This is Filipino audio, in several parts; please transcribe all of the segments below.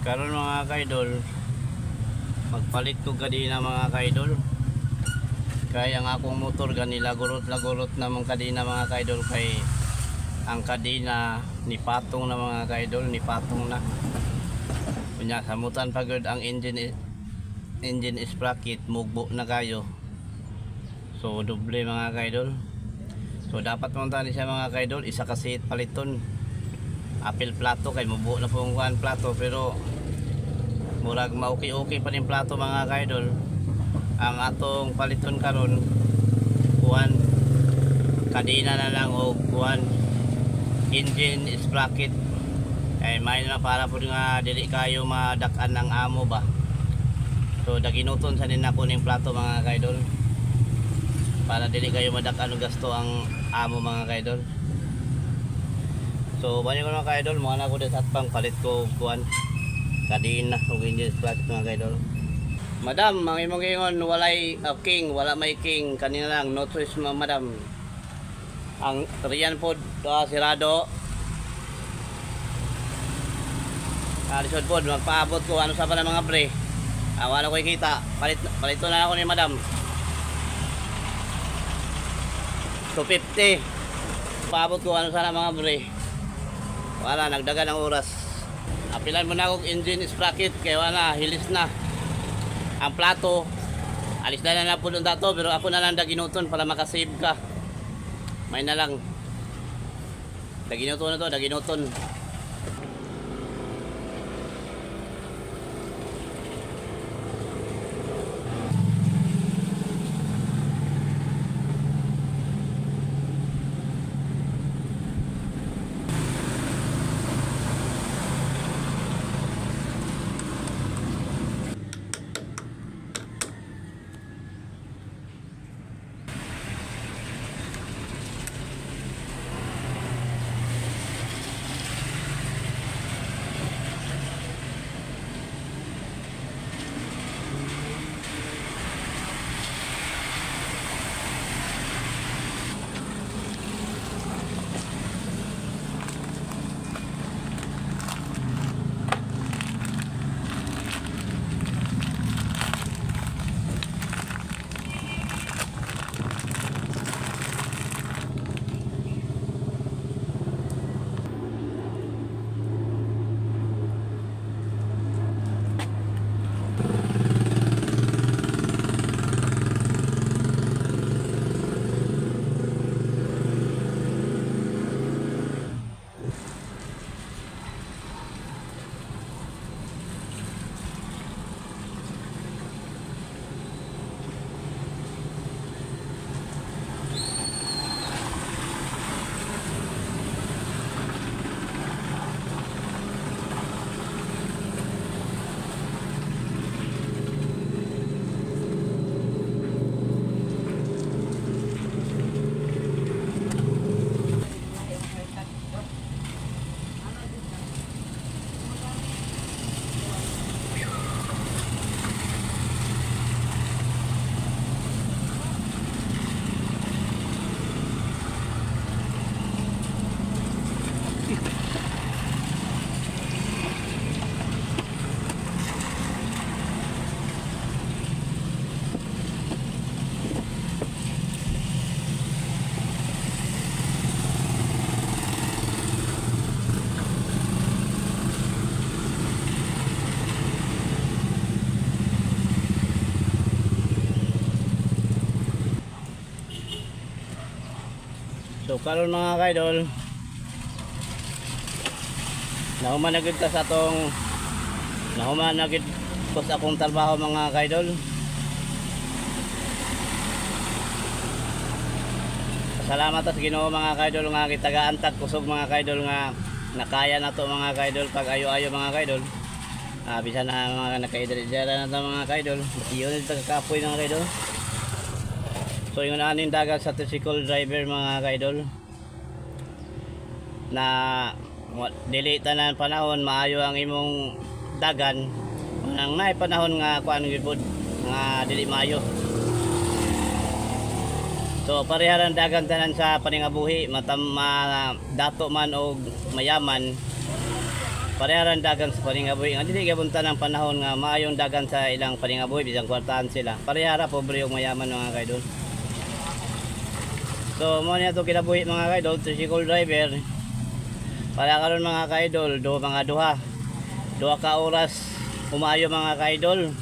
Karon mga kaidol, magpalit ko kadina mga kaidol. Kaya ang akong motor gani lagurot-lagurot namang kadina mga kaidol, kay ang kadina ni patong na mga kaidol, ni patong na. Kunya samutan pagod ang engine sprocket mugbo na kayo. So doble mga kaidol. So dapat montan siya mga kaidol, isa kasi paliton. Apil plato kay mubo na pong kuan plato, pero murag ma-okay pa rin plato mga kaidol. Ang atong paliton karon kuan kadina na lang o kuan engine sprocket, ay may na para po nga dili kayo madakan ng amo ba. So daginuton sa din ako ning plato mga kaidol, para dili kayo madakan og gasto ang amo mga kaidol. So banyo ko mga kaidol, mga na ko din at pang palit ko kuan kadina og engine sprocket mga kaidol. Madam, ang imong gingon walay king, wala may king kanina lang, no choice madam. Ang riyan po sirado. Lisod po, magpaabot ko ano sa pa ng mga pre. Wala ko kita. Palito na ako ni madam. 250. Paabot ko ano sana mga pre. Wala, nagdagan ng oras. Apilan mo na ako engine sprocket, kaya wala, hilis na. Ang plato, alis na po doon dato, pero ako na lang daginuton para makasave ka. May na lang. Daginuton na to, daginuton. So karon mga kaidol, nahumanagid ta sa atong nahumanagid ko sa akong trabaho mga kaidol. Salamat sa Ginoo mga kaidol nga gitagaan-tag kusog mga kaidol nga nakaya na to mga kaidol pag ayo-ayo mga kaidol. Bisan na mga nakaidara na to mga kaidol. Iyon ito kakapoy mga kaidol. So yung aning dagat sa tricycle driver mga kaidol, na dili tanan panahon maayo ang imong dagan, nang naay panahon nga kuan gid nga dili maayo. So pareharan dagan tanan sa paningabuhi, dato man o mayaman. pareharan dagan sa paningaboy. Nga dili gabunta ng panahon nga maayong dagan sa ilang paningaboy bisang kwartahan sila. Parehara pobre ug mayaman mga kaidol. So mo niya to kinabuhi mga kaidol, tricycle driver. Para karon mga kaidol, duha ka oras umayo mga kaidol.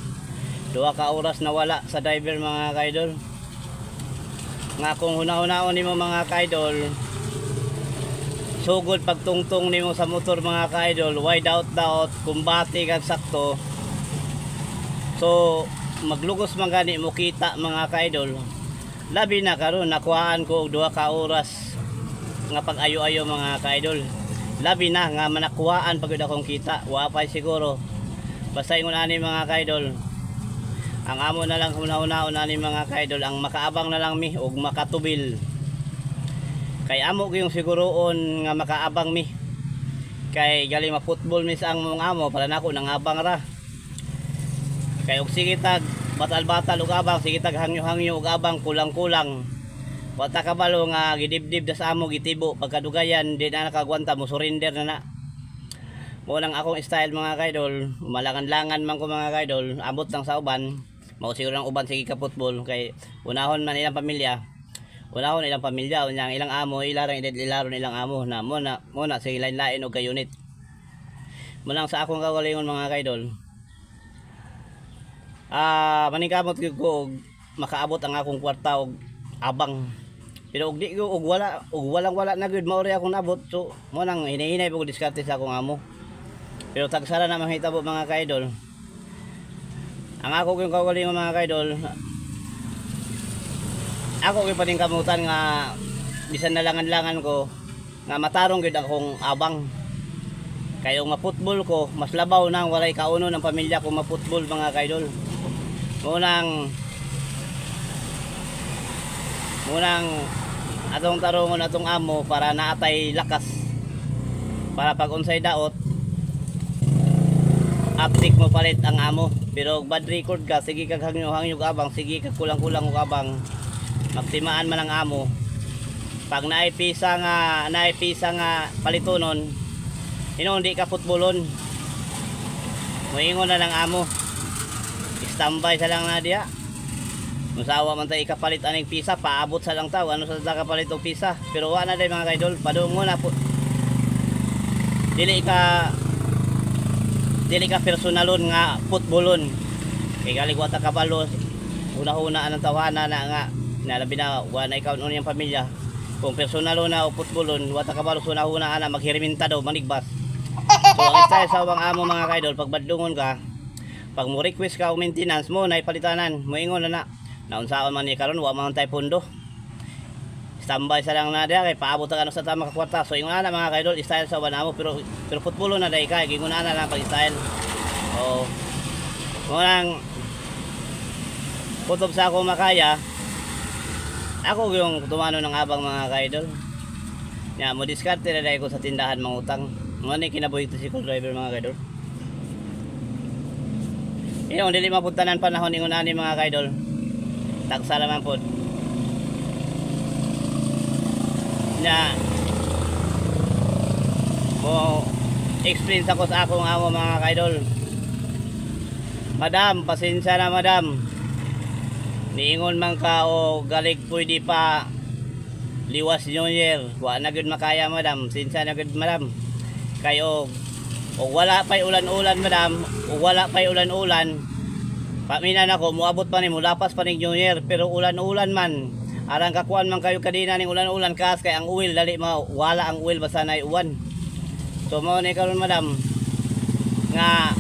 Duha ka oras nawala sa driver mga kaidol. Nga kung huna-hunaon nimo mga kaidol, sugod pagtungtong nimo sa motor mga kaidol, wide out kumbati kag sakto. So maglugos man gani mo kita mga kaidol. Labi na karon nakuhaan ko og duha ka oras nga pag-ayo-ayo mga kaidol. Labi na nga manakuhaan pagud akong kita, wa pa siguro. Basta ingon ani mga kaidol, ang amo na lang huna-hunaon ani mga kaidol, ang makaabang na lang mi og makatubil. Kay amo gyung siguroon nga makaabang mi. Kay gali ma-football mi sa ang mong amo para nako nangabang ra. Kay og sige tag batal-batal og abang, sige tag hangyo-hangyo og abang kulang-kulang. Wata kabalo nga gidibdib da sa amo gitibo pagkadugayan di na nakagwanta mo surrender na. Mo lang akong style mga kaidol, umalangan-langan man ko mga kaidol, abot lang sa uban. Mao siguro ang uban sige ka football kay unahon man ilang pamilya. Unahon ilang pamilya unyang ilang amo ilaron ilang amo na muna sige lain-lain og ka unit. Mo lang sa akong kagalingon mga kaidol. Maningkamot ko og makaabot ang akong kwarta og abang. Pero og di ko og walang na gud mao ri akong nabot. So mo nang hinahinay pag diskarte sa akong amo. Pero tagsara na mahitabo mga kaidol. Ang ako yung kagalingon mga kaidol, ako yung paningkamutan nga bisan nalangan-langan ko nga matarong gud akong abang. Kaya nga football ko mas labaw nang walay kauno ng pamilya ko ma-football mga kaidol. Munang atong tarungon atong amo para naatay lakas para pag unsay daot aptik mo palit ang amo. Pero bad record ka, sige kag hangyo-hangyo abang, sige kag kulang-kulang og abang, magtimaan man ang amo. Pag naipisa nga palitonon, hindi ka futbolon, moingon na lang amo, standby sa lang na diya. Musawa man tayo ikapalit aning pisa, paabot sa lang tao, ano sa kapalit og pisa. Pero wala na day mga kaidol, padung mo na po. Dili ka personalon nga futbolon. Kay galing wata kabalo, una-una ang tawanan na nga nalabi na wala ikaw nun yung pamilya. Kung personalon na o futbolon, wata kabalo una-una na maghiriminta daw, manigbas. So ang style sa awang amo mga kaidol, pag badlungon ka, pag mo request ka o maintenance mo na ipalitanan, moingon na naunsaon man ni karon wa man tay pondo. Standby sa lang na dia kay paabot ang ano sa tama ka kwarta. So ingon na mga kaidol, style sa banamo pero futbolo na dai kay gingon na lang pag style. Oh. Morang kutob sa ako makaya. Ako yung tumano ng abang mga kaidol. Ya mo diskarte na dai ko sa tindahan mangutang. Mo ni kinabuhi tricycle driver mga kaidol. Yung dili mapuntanan panahon ingon ani mga kaidol. Tagsa naman po. Na mo experience ako sa akong amo mga kaidol. Madam, pasensya na madam. Niingon man ka o galig pwede pa liwas New Year. Wa na gud makaya madam. Pasensya na gud madam. Kayo o wala pa'y ulan-ulan madam. O wala pa'y ulan-ulan. Paminan ako, muabot pa ni mo lapas pa ning New Year. Pero ulan-ulan man. Arang kakuan man kayo kadina ning ulan-ulan kas kay ang uwil dali wala ang uwil basta nay uwan. So mao ni karon madam nga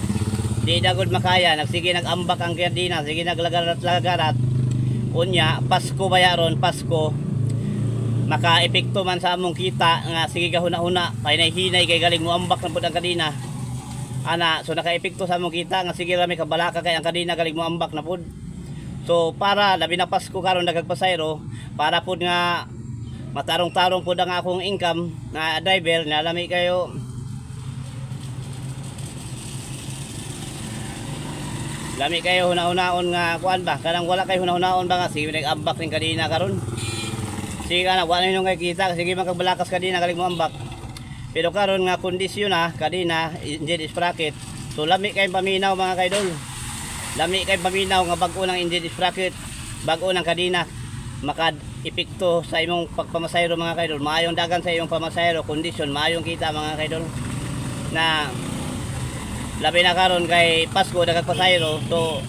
di dagod makaya nagsige nagambak ang kadina, sige naglagarat-lagarat. Unya Pasko bayaron, Pasko maka-epekto man sa among kita nga sige ka huna-huna pahinay-hinay kay galing mo ambak na pud ang kadina. Ana, so naka-epekto sa among kita nga sige ra may kabalaka kay ang kadina galing mo ambak na pud. So para labi na Pasko karon nagagpasayro para pud nga matarong-tarong pud ang akong income na driver na lami kayo. Lami kayo huna-hunaon nga kuan ba? Kanang wala kayo huna-hunaon ba nga sige nag-ambak ning kadina karon. Sige na wala nyo kay kita sige magkabalakas kadina galing mo ambak. Pero karon nga kondisyon na kadina engine sprocket. So lami kay paminaw mga kaidol. Lami kay paminaw nga bag-o ng engine sprocket, bag-o ng kadina maka-epekto sa imong pagpamasayro mga kaidol. Maayong dagan sa imong pamasayro, kondisyon maayong kita mga kaidol. Na labi na karon kay Pasko nagpasayro. So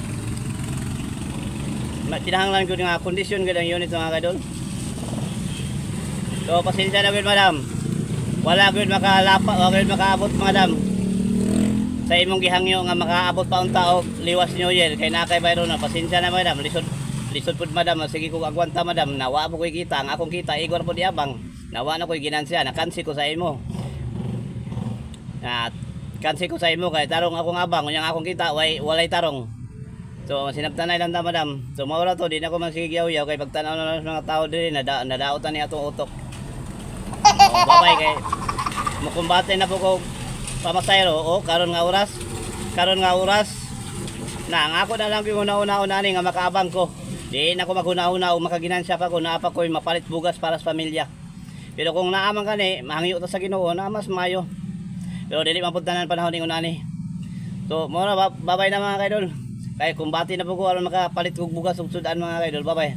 tinahanglan ko nga kondisyon gid ang unit mga kaidol. So pasensya na gid madam. Wala gud makalapa, wala gud makaabot madam. Sa imong gihangyo nga makaabot pa ang tao liwas New Year kay nakay bayro na pasensya na madam. Lisod pud madam, sige ko agwanta madam. Nawa mo koy kita, ang akong kita igor po diabang. Nawa na koy ginansya, nakansi ko sa imo. At kansi ko sa imo kay tarong akong abang, unyang akong kita walay tarong. So sinabtanay lang ta madam. So mawala to, di na ko man sige yaw-yaw kay pagtanaw na ng mga tao diri nadaotan ni atong utok. Oh, babay kay mukumbate na po ko pamasayro o karon nga oras na ang ako na lang yung una-una ni nga makaabang ko. Di na ko maghuna-una o makaginansya pa ko na pa ko mapalit bugas para sa pamilya. Pero kung naamang kani mahangyo ta sa Ginoo na mas mayo. Pero dili man pud tanan panahon ning unani. So mo na babay na mga kaidol. Kay kumbati na po ko aron makapalit og bugas ug sudan mga kaidol. Babay.